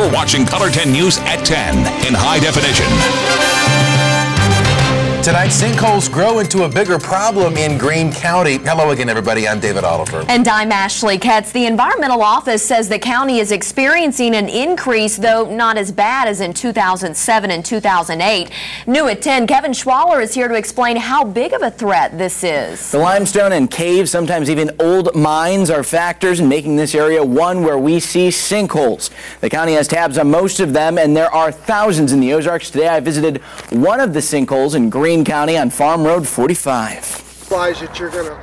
You're watching Color 10 News at 10 in high definition. Tonight, sinkholes grow into a bigger problem in Greene County. Hello again, everybody. I'm David Oliver. And I'm Ashley Ketz. The Environmental Office says the county is experiencing an increase, though not as bad as in 2007 and 2008. New at 10, Kevin Schwaller is here to explain how big of a threat this is. The limestone and caves, sometimes even old mines, are factors in making this area one where we see sinkholes. The county has tabs on most of them, and there are thousands in the Ozarks. Today, I visited one of the sinkholes in Greene County on Farm Road 45.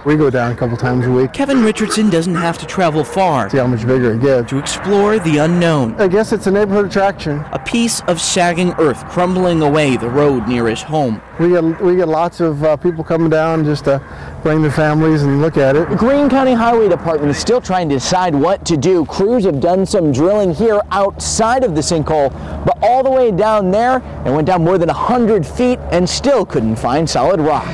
We go down a couple times a week. Kevin Richardson doesn't have to travel far. See how much bigger it gets. To explore the unknown. I guess it's a neighborhood attraction. A piece of sagging earth crumbling away the road near his home. We get lots of people coming down just to bring their families and look at it. The Greene County Highway Department is still trying to decide what to do. Crews have done some drilling here outside of the sinkhole, but all the way down there, it went down more than 100 feet and still couldn't find solid rock.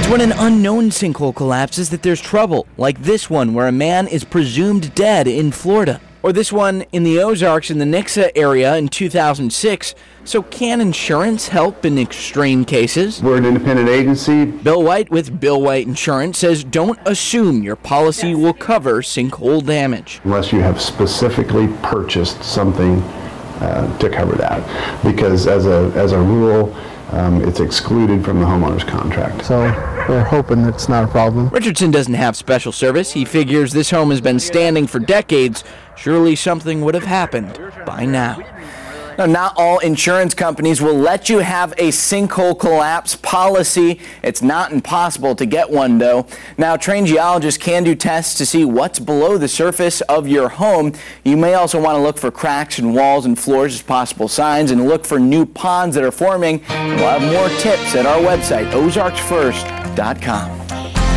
When an unknown sinkhole collapses that there's trouble, like this one where a man is presumed dead in Florida. Or this one in the Ozarks in the Nixa area in 2006. So can insurance help in extreme cases? We're an independent agency. Bill White with Bill White Insurance says don't assume your policy will cover sinkhole damage. Unless you have specifically purchased something to cover that. Because as a rule, it's excluded from the homeowner's contract. So we're hoping it's not a problem. Richardson doesn't have special service. He figures this home has been standing for decades. Surely something would have happened by now. Now, not all insurance companies will let you have a sinkhole collapse policy. It's not impossible to get one, though. Now, trained geologists can do tests to see what's below the surface of your home. You may also want to look for cracks in walls and floors as possible signs and look for new ponds that are forming. We'll have more tips at our website, ozarksfirst.com.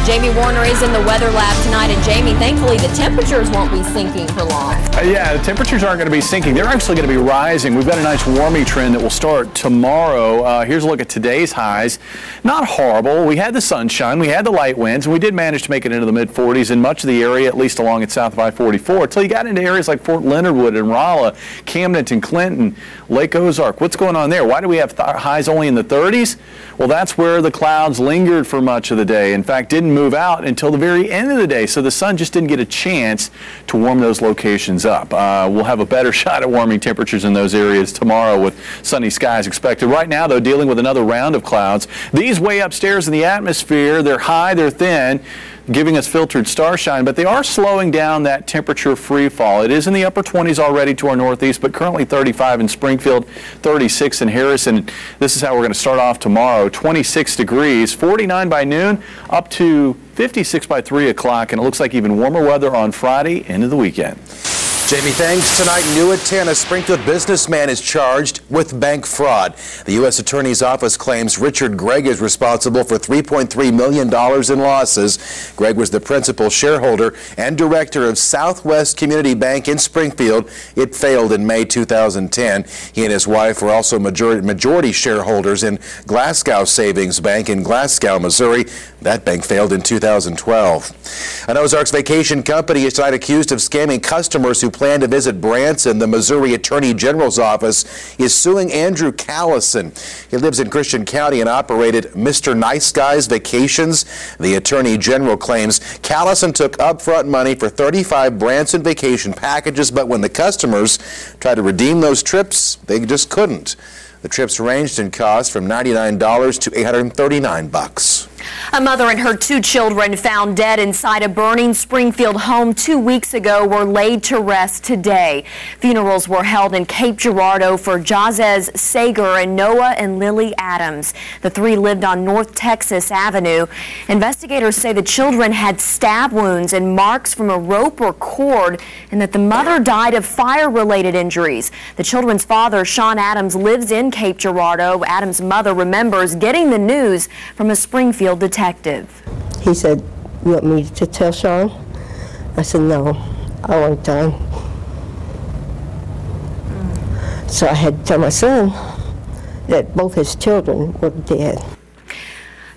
Jamie Warner is in the weather lab tonight, and Jamie, thankfully the temperatures won't be sinking for long. Yeah, the temperatures aren't going to be sinking. They're actually going to be rising. We've got a nice warming trend that will start tomorrow. Here's a look at today's highs. Not horrible. We had the sunshine, we had the light winds, and we did manage to make it into the mid-40s in much of the area, at least along at south of I-44, until you got into areas like Fort Leonard Wood and Rolla, Camden and Clinton, Lake Ozark. What's going on there? Why do we have highs only in the 30s? Well, that's where the clouds lingered for much of the day. In fact, didn't move out until the very end of the day, so the sun just didn't get a chance to warm those locations up. We'll have a better shot at warming temperatures in those areas tomorrow with sunny skies expected. Right now, though, dealing with another round of clouds. These way upstairs in the atmosphere, they're high, they're thin, giving us filtered starshine, but they are slowing down that temperature free fall. It is in the upper 20s already to our northeast, but currently 35 in Springfield, 36 in Harrison. This is how we're going to start off tomorrow. 26 degrees, 49 by noon, up to 56 by 3 o'clock, and it looks like even warmer weather on Friday into the weekend. Jamie, thanks. Tonight, new at 10, a Springfield businessman is charged with bank fraud. The U.S. Attorney's Office claims Richard Gregg is responsible for $3.3 million in losses. Gregg was the principal shareholder and director of Southwest Community Bank in Springfield. It failed in May 2010. He and his wife were also majority shareholders in Glasgow Savings Bank in Glasgow, Missouri. That bank failed in 2012. An Ozarks vacation company is tonight accused of scamming customers who plan to visit Branson. The Missouri Attorney General's office is suing Andrew Callison. He lives in Christian County and operated Mr. Nice Guys Vacations. The Attorney General claims Callison took upfront money for 35 Branson vacation packages, but when the customers tried to redeem those trips, they just couldn't. The trips ranged in cost from $99 to $839. A mother and her 2 children found dead inside a burning Springfield home 2 weeks ago were laid to rest today. Funerals were held in Cape Girardeau for Jazez Sager and Noah and Lily Adams. The 3 lived on North Texas Avenue. Investigators say the children had stab wounds and marks from a rope or cord, and that the mother died of fire-related injuries. The children's father, Sean Adams, lives in Cape Girardeau. Adams' mother remembers getting the news from a Springfield detective. He said, "You want me to tell Sean?" I said, "No, I want time." So I had to tell my son that both his children were dead.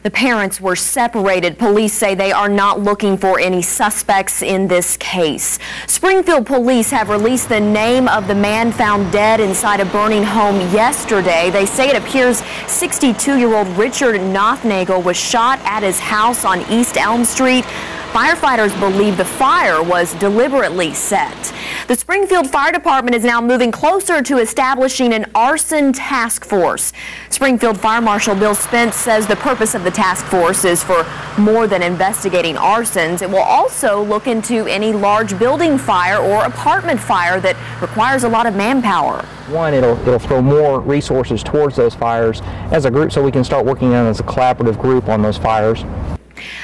The parents were separated. Police say they are not looking for any suspects in this case. Springfield police have released the name of the man found dead inside a burning home yesterday. They say it appears 62-year-old Richard Nothnagel was shot at his house on East Elm Street. Firefighters believe the fire was deliberately set. The Springfield Fire Department is now moving closer to establishing an arson task force. Springfield Fire Marshal Bill Spence says the purpose of the task force is for more than investigating arsons. It will also look into any large building fire or apartment fire that requires a lot of manpower. One, it'll throw more resources towards those fires as a group so we can start working on as a collaborative group on those fires.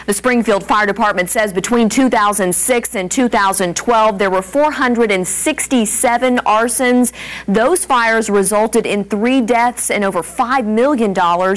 The Springfield Fire Department says between 2006 and 2012, there were 467 arsons. Those fires resulted in 3 deaths and over $5 million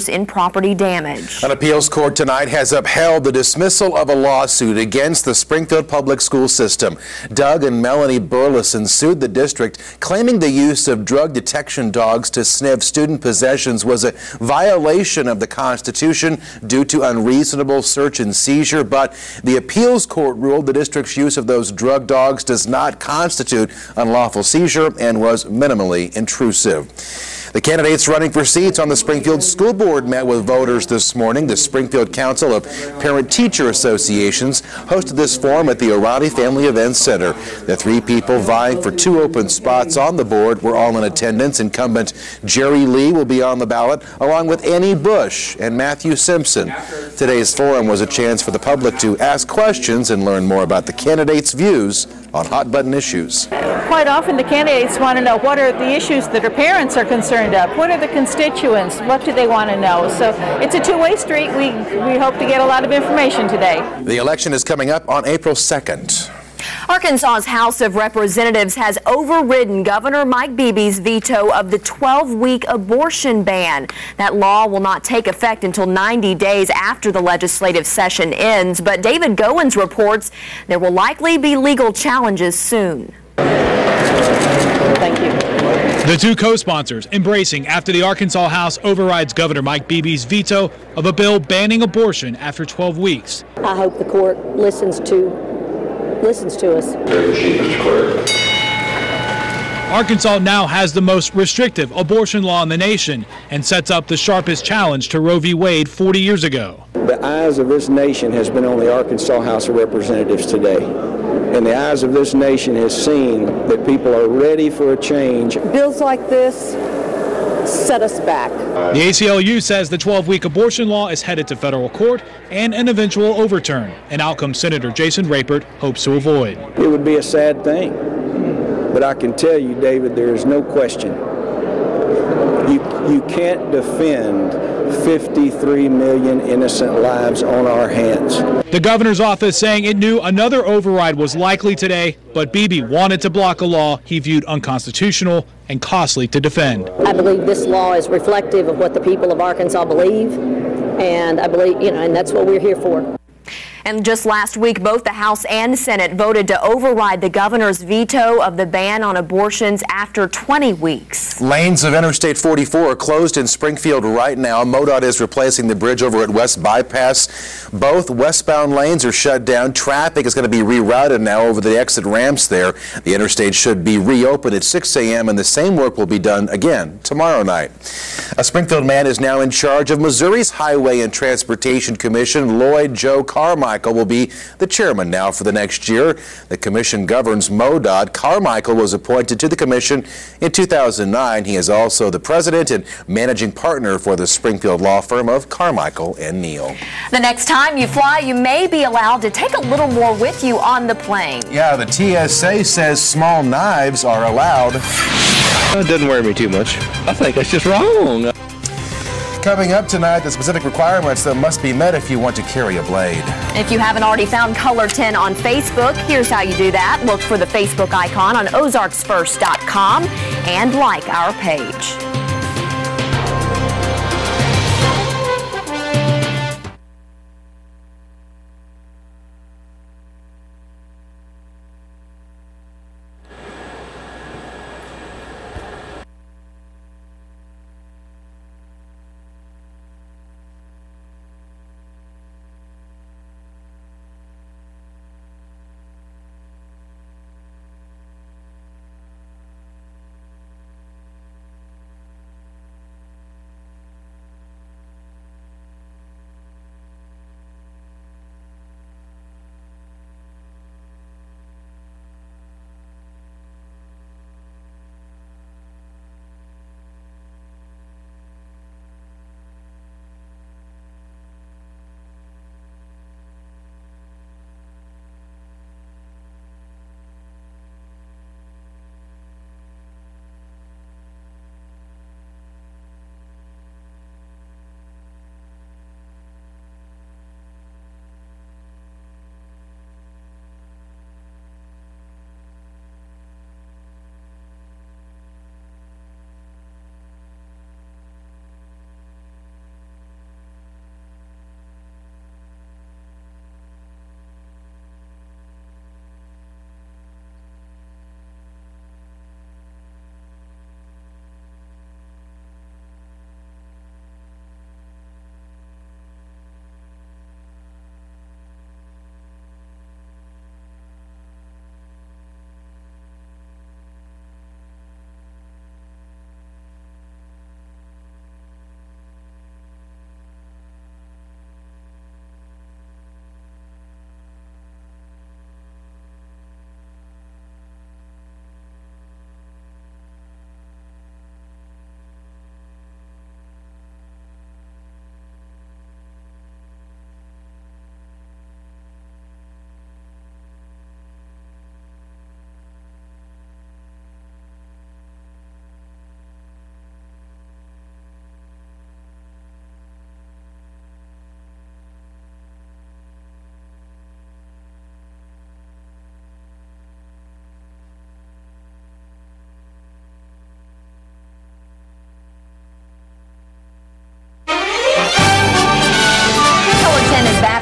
in property damage. An appeals court tonight has upheld the dismissal of a lawsuit against the Springfield Public School System. Doug and Melanie Burleson sued the district, claiming the use of drug detection dogs to sniff student possessions was a violation of the Constitution due to unreasonable search and seizure, but the appeals court ruled the district's use of those drug dogs does not constitute unlawful seizure and was minimally intrusive. The candidates running for seats on the Springfield School Board met with voters this morning. The Springfield Council of Parent-Teacher Associations hosted this forum at the O'Reilly Family Events Center. The 3 people vying for 2 open spots on the board were all in attendance. Incumbent Jerry Lee will be on the ballot, along with Annie Bush and Matthew Simpson. Today's forum was a chance for the public to ask questions and learn more about the candidates' views on hot-button issues. Quite often the candidates want to know what are the issues that our parents are concerned of. What are the constituents? What do they want to know? So it's a two-way street. We hope to get a lot of information today. The election is coming up on April 2nd. Arkansas's House of Representatives has overridden Governor Mike Beebe's veto of the 12-week abortion ban. That law will not take effect until 90 days after the legislative session ends, but David Goins reports there will likely be legal challenges soon. Thank you. The 2 co-sponsors embracing after the Arkansas House overrides Governor Mike Beebe's veto of a bill banning abortion after 12 weeks. I hope the court listens to us. Arkansas now has the most restrictive abortion law in the nation and sets up the sharpest challenge to Roe v. Wade 40 years ago. The eyes of this nation has been on the Arkansas House of Representatives today. And the eyes of this nation has seen that people are ready for a change. Bills like this set us back. The ACLU says the 12-week abortion law is headed to federal court and an eventual overturn, an outcome Senator Jason Rapert hopes to avoid. It would be a sad thing, but I can tell you, David, there is no question. You can't defend 53 million innocent lives on our hands. The governor's office saying it knew another override was likely today, but Beebe wanted to block a law he viewed unconstitutional and costly to defend. I believe this law is reflective of what the people of Arkansas believe, and I believe, and that's what we're here for. And just last week, both the House and Senate voted to override the governor's veto of the ban on abortions after 20 weeks. Lanes of Interstate 44 are closed in Springfield right now. MoDOT is replacing the bridge over at West Bypass. Both westbound lanes are shut down. Traffic is going to be rerouted now over the exit ramps there. The interstate should be reopened at 6 a.m. and the same work will be done again tomorrow night. A Springfield man is now in charge of Missouri's Highway and Transportation Commission. Lloyd Joe Carmichael will be the chairman now for the next year. The commission governs MoDOT. Carmichael was appointed to the commission in 2009. He is also the president and managing partner for the Springfield law firm of Carmichael and Neal. The next time you fly, you may be allowed to take a little more with you on the plane. Yeah, the TSA says small knives are allowed. It doesn't worry me too much. I think that's just wrong. Coming up tonight, the specific requirements that must be met if you want to carry a blade. If you haven't already found Color 10 on Facebook, here's how you do that. Look for the Facebook icon on ozarksfirst.com and like our page.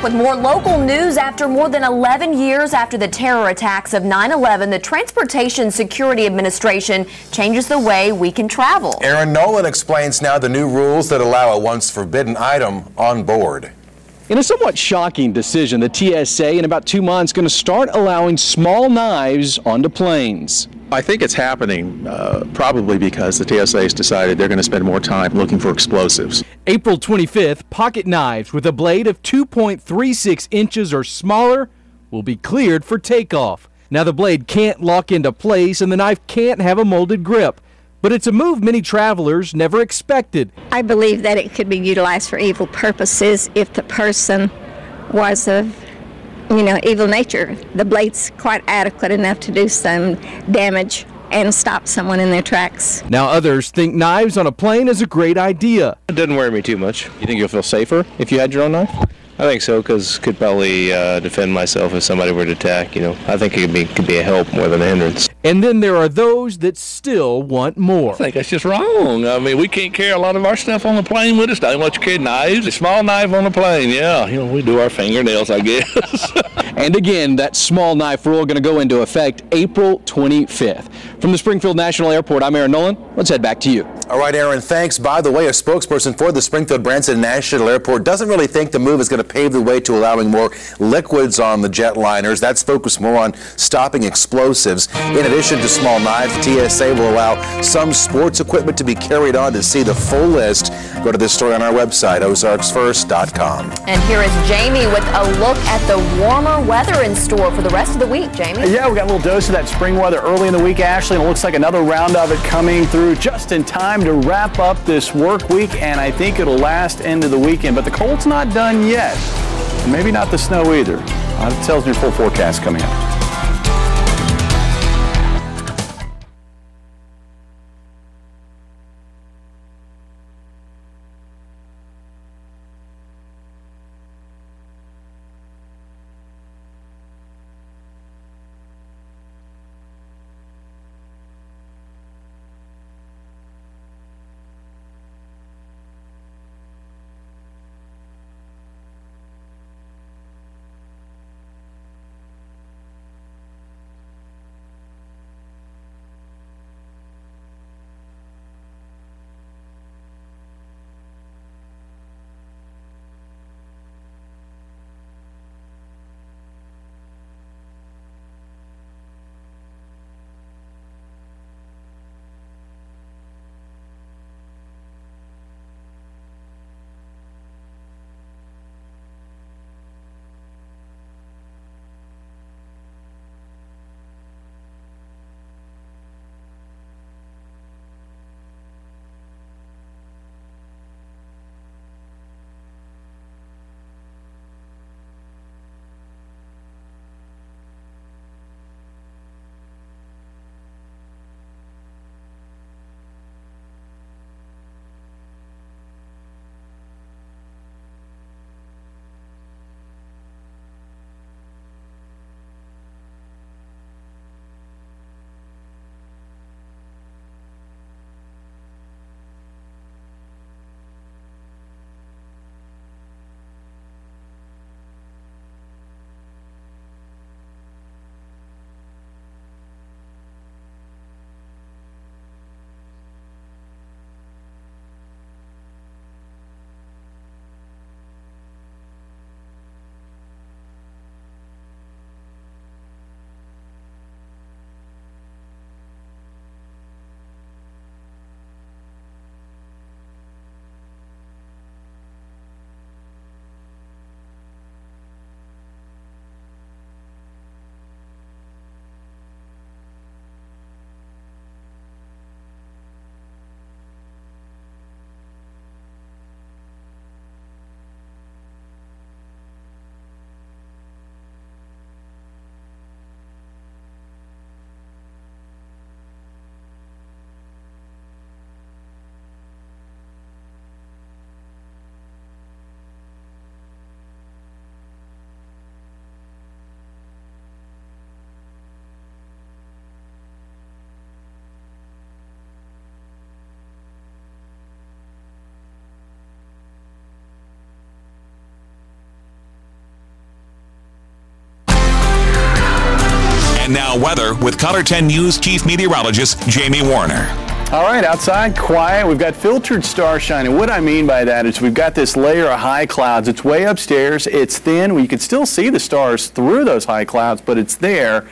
with more local news. After more than 11 years after the terror attacks of 9/11, the Transportation Security Administration changes the way we can travel. Aaron Nolan explains now the new rules that allow a once forbidden item on board. In a somewhat shocking decision, the TSA in about 2 months going to start allowing small knives onto planes. I think it's happening probably because the TSA has decided they're going to spend more time looking for explosives. April 25th, pocket knives with a blade of 2.36 inches or smaller will be cleared for takeoff. Now, the blade can't lock into place and the knife can't have a molded grip. But it's a move many travelers never expected. I believe that it could be utilized for evil purposes if the person was of, evil nature. The blade's quite adequate enough to do some damage and stop someone in their tracks. Now others think knives on a plane is a great idea. It doesn't worry me too much. You think you'll feel safer if you had your own knife? I think so, because could probably defend myself if somebody were to attack. I think it could be a help more than a hindrance. And then there are those that still want more. I think that's just wrong. I mean, we can't carry a lot of our stuff on the plane with us. They want you to carry knives, a small knife on the plane. Yeah, we do our fingernails, I guess. And again, that small knife rule going to go into effect April 25th. From the Springfield National Airport, I'm Aaron Nolan. Let's head back to you. All right, Aaron, thanks. By the way, a spokesperson for the Springfield Branson National Airport doesn't really think the move is going to pave the way to allowing more liquids on the jetliners. That's focused more on stopping explosives. In addition to small knives, TSA will allow some sports equipment to be carried on. To see the full list, go to this story on our website, ozarksfirst.com. And here is Jamie with a look at the warmer weather in store for the rest of the week. Jamie? Yeah, we got a little dose of that spring weather early in the week, Ashley, and it looks like another round of it coming through just in time to wrap up this work week, and I think it'll last into the weekend. But the cold's not done yet. And maybe not the snow either. It tells me your full forecast coming up. And now weather with Color 10 News Chief Meteorologist Jamie Warner. All right, outside, quiet. We've got filtered starshine, and what I mean by that is we've got this layer of high clouds. It's way upstairs. It's thin. We can still see the stars through those high clouds, but it's there.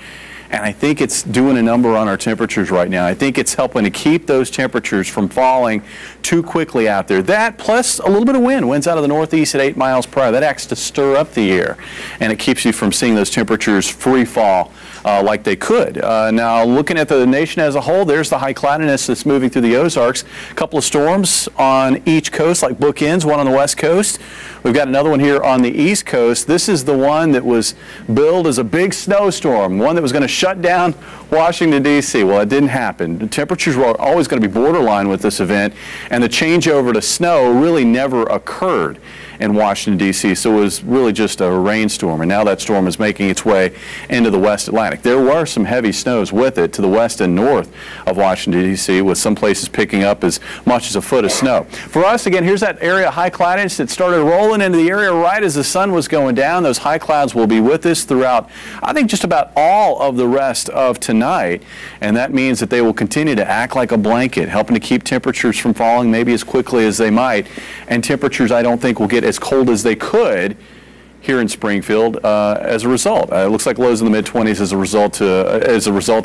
And I think it's doing a number on our temperatures right now. I think it's helping to keep those temperatures from falling too quickly out there. That plus a little bit of wind. Winds out of the northeast at 8 miles per hour. That acts to stir up the air, and it keeps you from seeing those temperatures free fall like they could. Now, looking at the nation as a whole, there's the high cloudiness that's moving through the Ozarks. A couple of storms on each coast, like bookends, one on the west coast. We've got another one here on the east coast. This is the one that was billed as a big snowstorm, one that was going to shut down Washington, D.C. Well, it didn't happen. The temperatures were always going to be borderline with this event, and the changeover to snow really never occurred in Washington, D.C., so it was really just a rainstorm, and now that storm is making its way into the West Atlantic. There were some heavy snows with it to the west and north of Washington, D.C., with some places picking up as much as a foot of snow. For us, again, here's that area of high cloudiness that started rolling into the area right as the sun was going down. Those high clouds will be with us throughout, I think, just about all of the rest of tonight, and that means that they will continue to act like a blanket, helping to keep temperatures from falling maybe as quickly as they might, and temperatures I don't think will get as cold as they could here in Springfield as a result. It looks like lows in the mid-20s as a result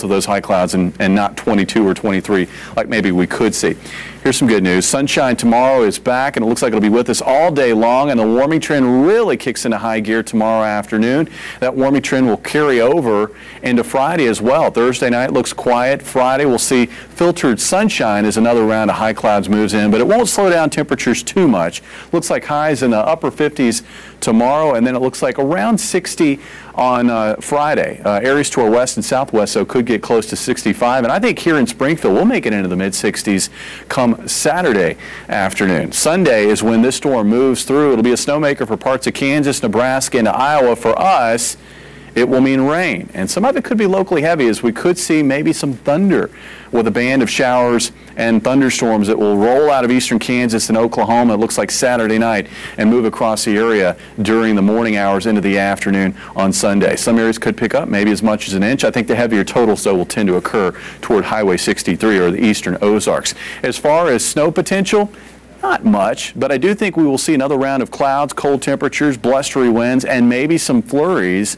of those high clouds, and not 22 or 23 like maybe we could see. Here's some good news. Sunshine tomorrow is back, and it looks like it'll be with us all day long, and the warming trend really kicks into high gear tomorrow afternoon. That warming trend will carry over into Friday as well. Thursday night looks quiet. Friday we'll see filtered sunshine as another round of high clouds moves in, but it won't slow down temperatures too much. Looks like highs in the upper 50s tomorrow, and then it looks like around 60 on Friday. Areas to our west and southwest, so could get close to 65. And I think here in Springfield, we'll make it into the mid-60s come Saturday afternoon. Sunday is when this storm moves through. It'll be a snowmaker for parts of Kansas, Nebraska, and Iowa. For us, it will mean rain, and some of it could be locally heavy, as we could see maybe some thunder with a band of showers and thunderstorms that will roll out of eastern Kansas and Oklahoma, it looks like Saturday night, and move across the area during the morning hours into the afternoon on Sunday. Some areas could pick up maybe as much as an inch. I think the heavier totals, though, will tend to occur toward Highway 63 or the eastern Ozarks. As far as snow potential, not much, but I do think we will see another round of clouds, cold temperatures, blustery winds, and maybe some flurries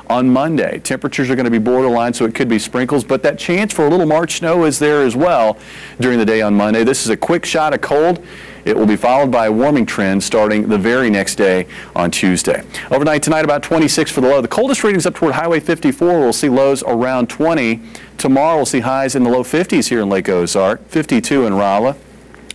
on Monday. Temperatures are going to be borderline, so it could be sprinkles, but that chance for a little March snow is there as well during the day on Monday. This is a quick shot of cold. It will be followed by a warming trend starting the very next day on Tuesday. Overnight tonight, about 26 for the low. The coldest readings up toward Highway 54. We'll see lows around 20. Tomorrow we'll see highs in the low 50s here in Lake Ozark, 52 in Rolla,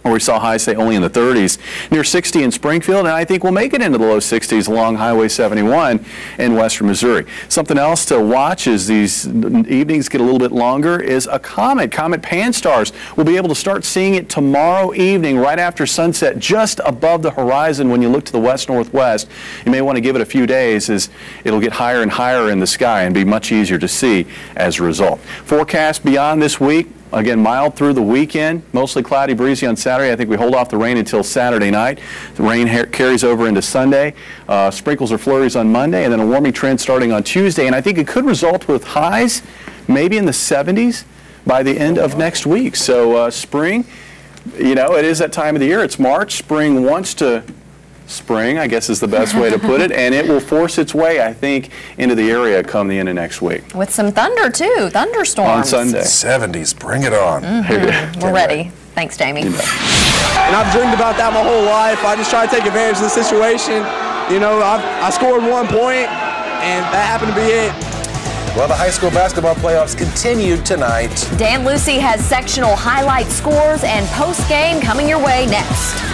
where we saw highs, say, only in the 30s, near 60 in Springfield, and I think we'll make it into the low 60s along Highway 71 in western Missouri. Something else to watch as these evenings get a little bit longer is a comet. Comet Pan-STARRS. We'll be able to start seeing it tomorrow evening right after sunset, just above the horizon when you look to the west-northwest. You may want to give it a few days as it'll get higher and higher in the sky and be much easier to see as a result. Forecast beyond this week. Again, mild through the weekend, mostly cloudy, breezy on Saturday. I think we hold off the rain until Saturday night. The rain carries over into Sunday. Sprinkles or flurries on Monday, and then a warming trend starting on Tuesday. And I think it could result with highs maybe in the 70s by the end of next week. So spring, you know, it is that time of the year. It's March. Spring wants to spring, I guess is the best way to put it, and it will force its way, I think, into the area come the end of next week. With some thunder, too. Thunderstorms. On Sunday. 70s. Bring it on. We're ready. Thanks, Jamie. And I've dreamed about that my whole life. I just try to take advantage of the situation. You know, I scored 1 point, and that happened to be it. Well, the high school basketball playoffs continue tonight. Dan Lucy has sectional highlight scores and post-game coming your way next.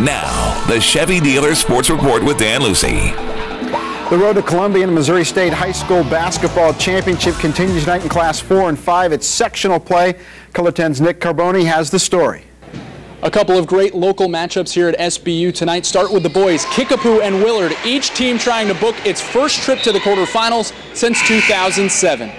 And now, the Chevy Dealer Sports Report with Dan Lucy. The road to Columbia and Missouri State High School Basketball Championship continues tonight in Class 4 and 5. It's sectional play. Color 10's Nick Carboni has the story. A couple of great local matchups here at SBU tonight. Start with the boys, Kickapoo and Willard, each team trying to book its first trip to the quarterfinals since 2007.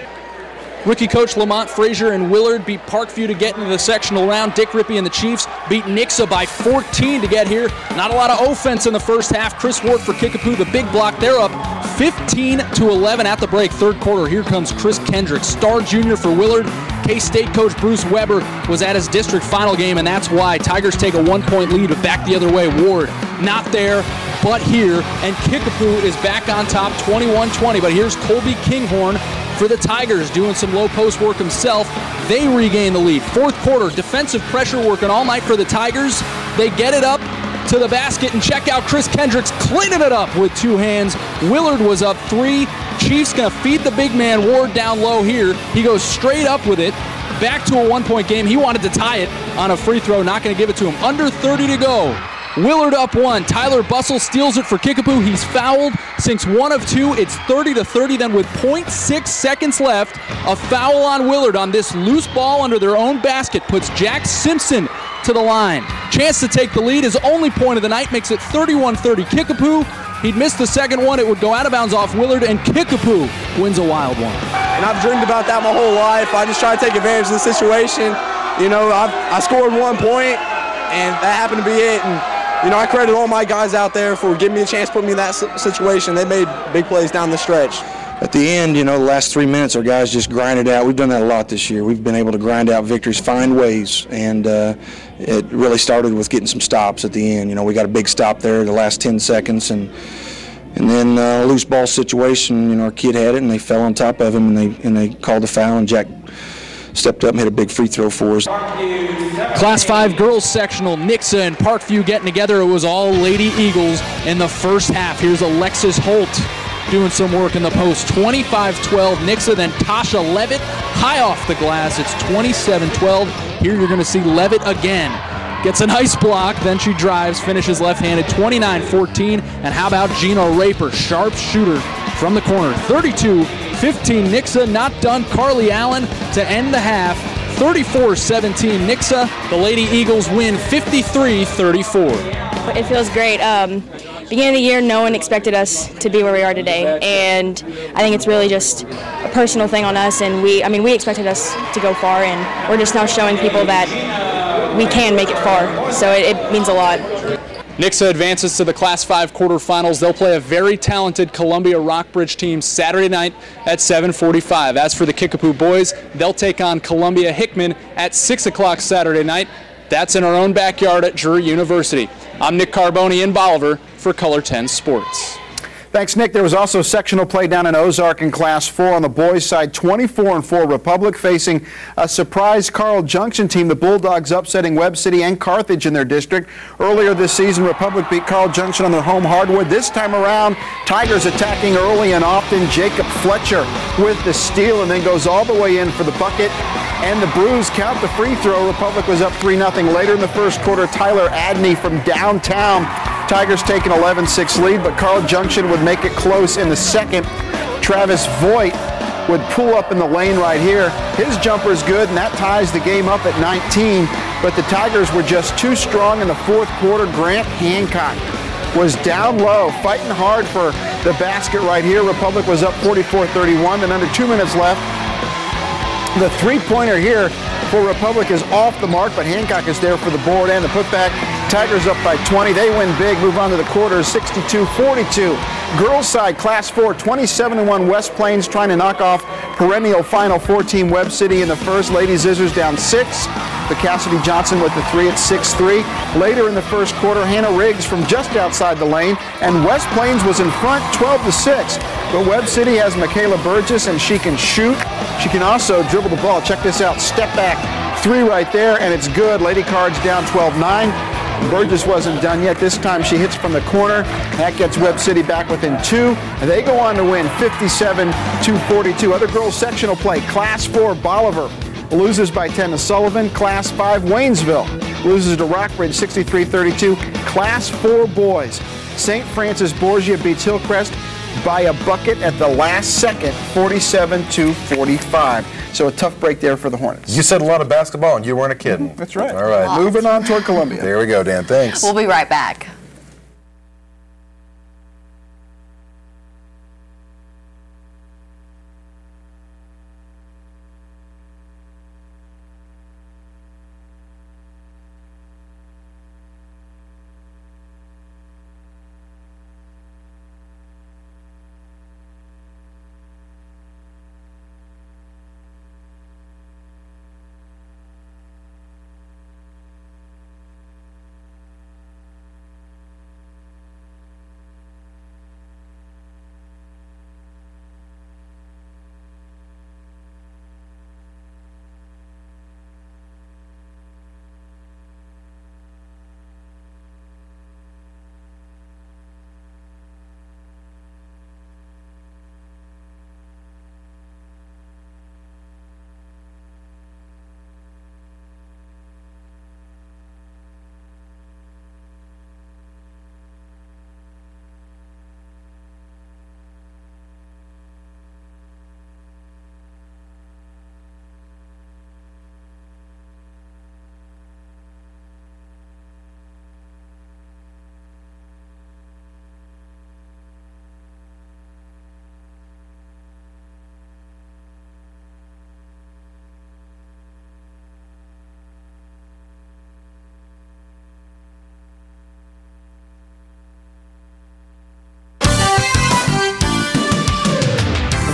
Rookie coach Lamont Frazier and Willard beat Parkview to get into the sectional round. Dick Rippey and the Chiefs beat Nixa by 14 to get here. Not a lot of offense in the first half. Chris Ward for Kickapoo, the big block. They're up 15-11 at the break. Third quarter, here comes Chris Kendrick, star junior for Willard. K-State coach Bruce Weber was at his district final game, and that's why Tigers take a 1-point lead, but back the other way. Ward not there, but here, and Kickapoo is back on top, 21-20. But here's Colby Kinghorn for the Tigers, doing some low post work himself. They regain the lead. Fourth quarter, defensive pressure working all night for the Tigers. They get it up to the basket, and check out Chris Kendricks cleaning it up with two hands. Willard was up 3. Chiefs gonna feed the big man Ward down low here. He goes straight up with it. Back to a 1-point game. He wanted to tie it on a free throw. Not gonna give it to him. Under 30 to go. Willard up 1. Tyler Bussell steals it for Kickapoo. He's fouled, sinks 1 of 2. It's 30-30. Then with 0.6 seconds left, a foul on Willard on this loose ball under their own basket puts Jack Simpson to the line. Chance to take the lead. His only point of the night makes it 31-30. Kickapoo, he'd missed the second one. It would go out of bounds off Willard, and Kickapoo wins a wild one. And I've dreamed about that my whole life. I just try to take advantage of the situation. You know, I scored 1 point, and that happened to be it. And you know, I credit all my guys out there for giving me a chance, putting me in that situation. They made big plays down the stretch. At the end, you know, the last 3 minutes, our guys just grinded out. We've done that a lot this year. We've been able to grind out victories, find ways, and it really started with getting some stops at the end. You know, we got a big stop there the last 10 seconds, and then a loose ball situation. You know, our kid had it, and they fell on top of him, and they called a foul, and Jack stepped up and hit a big free throw for us. Class 5 girls sectional, Nixa and Parkview getting together. It was all Lady Eagles in the first half. Here's Alexis Holt doing some work in the post. 25-12 Nixa, then Tasha Levitt high off the glass. It's 27-12. Here you're going to see Levitt again. Gets a nice block, then she drives, finishes left-handed, 29-14. And how about Gina Raper, sharp shooter from the corner. 32-15 Nixa, not done. Carly Allen to end the half. 34-17 Nixa. The Lady Eagles win 53-34. It feels great. Beginning of the year, no one expected us to be where we are today, and I think it's really just a personal thing on us. And we expected us to go far, and we're just now showing people that we can make it far. So it means a lot. Nixa advances to the Class 5 quarterfinals. They'll play a very talented Columbia Rockbridge team Saturday night at 7:45. As for the Kickapoo boys, they'll take on Columbia Hickman at 6 o'clock Saturday night. That's in our own backyard at Drury University. I'm Nick Carboni in Bolivar for Color 10 Sports. Thanks, Nick. There was also sectional play down in Ozark in Class 4 on the boys' side. 24-4 Republic facing a surprise Carl Junction team. The Bulldogs upsetting Webb City and Carthage in their district. Earlier this season, Republic beat Carl Junction on their home hardwood. This time around, Tigers attacking early and often. Jacob Fletcher with the steal and then goes all the way in for the bucket and the bruise. Count the free throw. Republic was up 3-0 later in the first quarter. Tyler Adney from downtown. Tigers take an 11-6 lead, but Carl Junction would make it close in the second. Travis Voigt would pull up in the lane right here. His jumper's good, and that ties the game up at 19. But the Tigers were just too strong in the fourth quarter. Grant Hancock was down low, fighting hard for the basket right here. Republic was up 44-31, then under 2 minutes left. The three-pointer here for Republic is off the mark, but Hancock is there for the board and the putback. Tigers up by 20. They win big, move on to the quarters, 62-42. Girls side, Class 4, 27-1 West Plains trying to knock off perennial Final Four team Webb City in the first. Lady Zizzers down 6. The Cassidy Johnson with the 3 at 6-3. Later in the first quarter, Hannah Riggs from just outside the lane, and West Plains was in front 12-6. But Webb City has Michaela Burgess, and she can shoot. She can also dribble the ball. Check this out, step back 3 right there, and it's good. Lady Cards down 12-9. Burgess wasn't done yet. This time she hits from the corner. That gets Webb City back within 2. And they go on to win 57-42. Other girls sectional play. Class 4 Bolivar loses by 10 to Sullivan. Class 5 Waynesville loses to Rockbridge 63-32. Class 4 boys. St. Francis Borgia beats Hillcrest by a bucket at the last second, 47-45. So a tough break there for the Hornets. You said a lot of basketball, and you weren't kidding. That's right. All right. Moving on toward Columbia. There we go, Dan. Thanks. We'll be right back.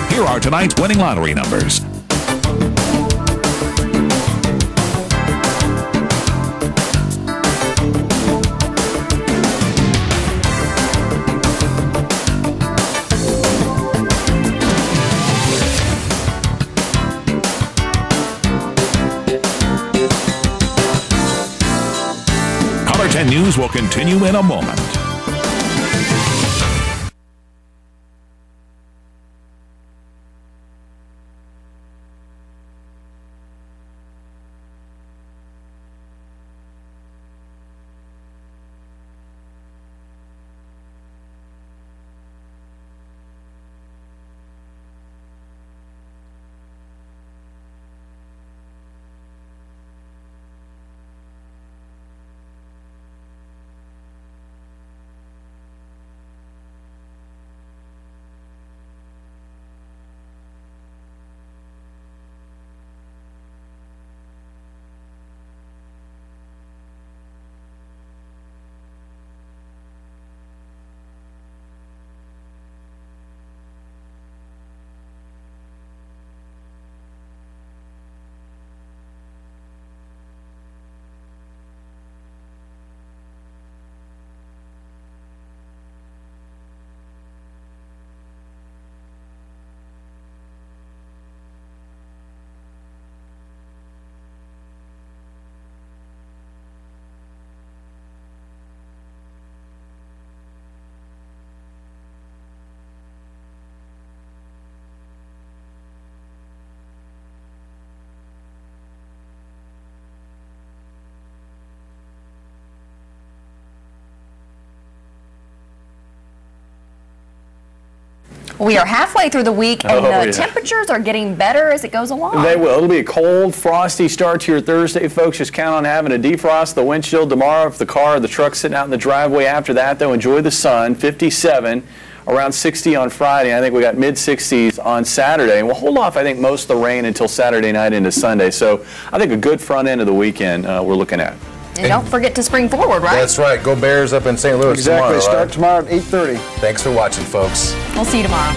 Here are tonight's winning lottery numbers. Color 10 News will continue in a moment. We are halfway through the week, and the temperatures are getting better as it goes along. They will. It'll be a cold, frosty start to your Thursday, folks. Just count on having a defrost the windshield tomorrow if the car or the truck's sitting out in the driveway. After that, though, enjoy the sun. 57, around 60 on Friday. I think we got mid-60s on Saturday. And we'll hold off, I think, most of the rain until Saturday night into Sunday. So I think a good front end of the weekend we're looking at. And don't forget to spring forward, right? That's right. Go Bears up in St. Louis exactly. tomorrow. Start tomorrow at 8:30. Thanks for watching, folks. We'll see you tomorrow.